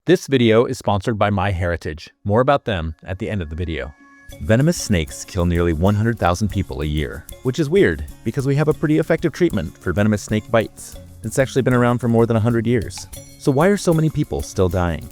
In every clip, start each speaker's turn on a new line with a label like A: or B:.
A: This video is sponsored by MyHeritage. More about them at the end of the video. Venomous snakes kill nearly 100,000 people a year, which is weird because we have a pretty effective treatment for venomous snake bites. It's actually been around for more than 100 years. So why are so many people still dying?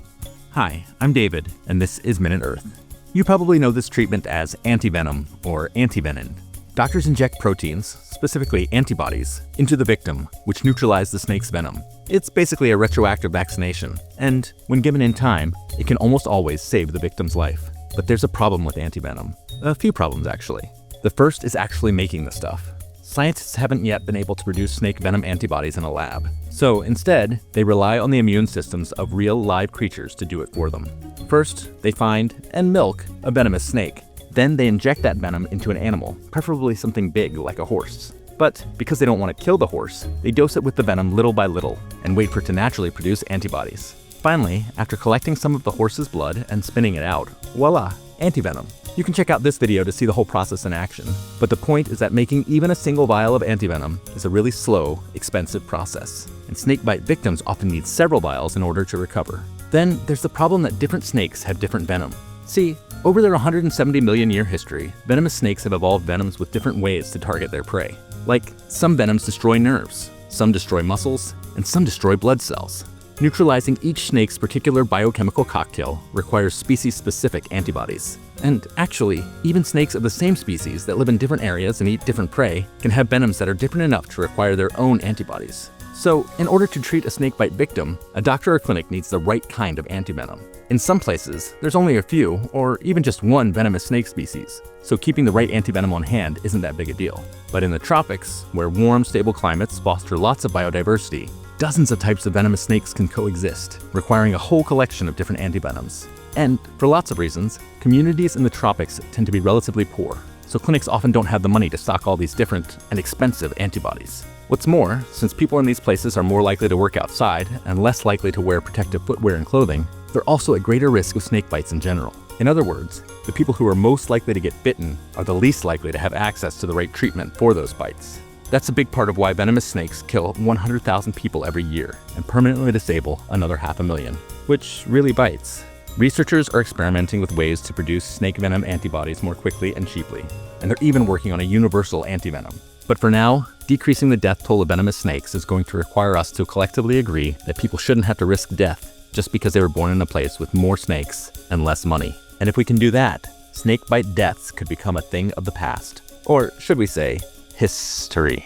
A: Hi, I'm David, and this is Minute Earth. You probably know this treatment as antivenom or antivenin. Doctors inject proteins, specifically antibodies, into the victim, which neutralize the snake's venom. It's basically a retroactive vaccination, and when given in time, it can almost always save the victim's life. But there's a problem with antivenom. A few problems, actually. The first is actually making the stuff. Scientists haven't yet been able to produce snake venom antibodies in a lab. So instead, they rely on the immune systems of real live creatures to do it for them. First, they find and milk a venomous snake. Then they inject that venom into an animal, preferably something big like a horse. But because they don't want to kill the horse, they dose it with the venom little by little and wait for it to naturally produce antibodies. Finally, after collecting some of the horse's blood and spinning it out, voila, antivenom. You can check out this video to see the whole process in action. But the point is that making even a single vial of antivenom is a really slow, expensive process. And snakebite victims often need several vials in order to recover. Then there's the problem that different snakes have different venom. See, over their 170 million year history, venomous snakes have evolved venoms with different ways to target their prey. Like, some venoms destroy nerves, some destroy muscles, and some destroy blood cells. Neutralizing each snake's particular biochemical cocktail requires species-specific antibodies. And actually, even snakes of the same species that live in different areas and eat different prey can have venoms that are different enough to require their own antibodies. So, in order to treat a snakebite victim, a doctor or clinic needs the right kind of antivenom. In some places, there's only a few, or even just one venomous snake species, so keeping the right antivenom on hand isn't that big a deal. But in the tropics, where warm, stable climates foster lots of biodiversity, dozens of types of venomous snakes can coexist, requiring a whole collection of different antivenoms. And for lots of reasons, communities in the tropics tend to be relatively poor, so clinics often don't have the money to stock all these different and expensive antibodies. What's more, since people in these places are more likely to work outside and less likely to wear protective footwear and clothing, they're also at greater risk of snake bites in general. In other words, the people who are most likely to get bitten are the least likely to have access to the right treatment for those bites. That's a big part of why venomous snakes kill 100,000 people every year and permanently disable another 500,000, which really bites. Researchers are experimenting with ways to produce snake venom antibodies more quickly and cheaply, and they're even working on a universal antivenom. But for now, decreasing the death toll of venomous snakes is going to require us to collectively agree that people shouldn't have to risk death just because they were born in a place with more snakes and less money. And if we can do that, snakebite deaths could become a thing of the past. Or should we say, history.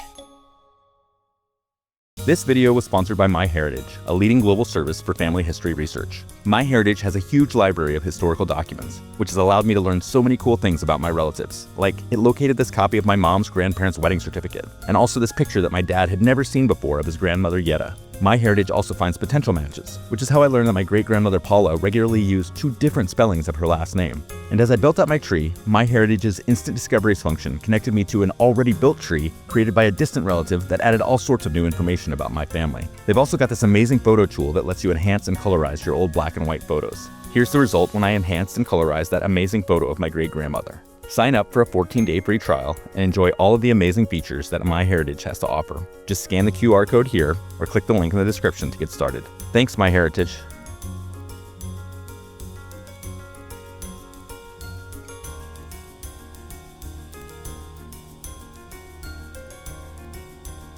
A: This video was sponsored by MyHeritage, a leading global service for family history research. MyHeritage has a huge library of historical documents, which has allowed me to learn so many cool things about my relatives. Like, it located this copy of my mom's grandparents' wedding certificate, and also this picture that my dad had never seen before of his grandmother Yetta. MyHeritage also finds potential matches, which is how I learned that my great-grandmother Paula regularly used two different spellings of her last name. And as I built out my tree, MyHeritage's instant discoveries function connected me to an already built tree created by a distant relative that added all sorts of new information about my family. They've also got this amazing photo tool that lets you enhance and colorize your old black and white photos. Here's the result when I enhanced and colorized that amazing photo of my great-grandmother. Sign up for a 14-day free trial and enjoy all of the amazing features that MyHeritage has to offer. Just scan the QR code here or click the link in the description to get started. Thanks, MyHeritage.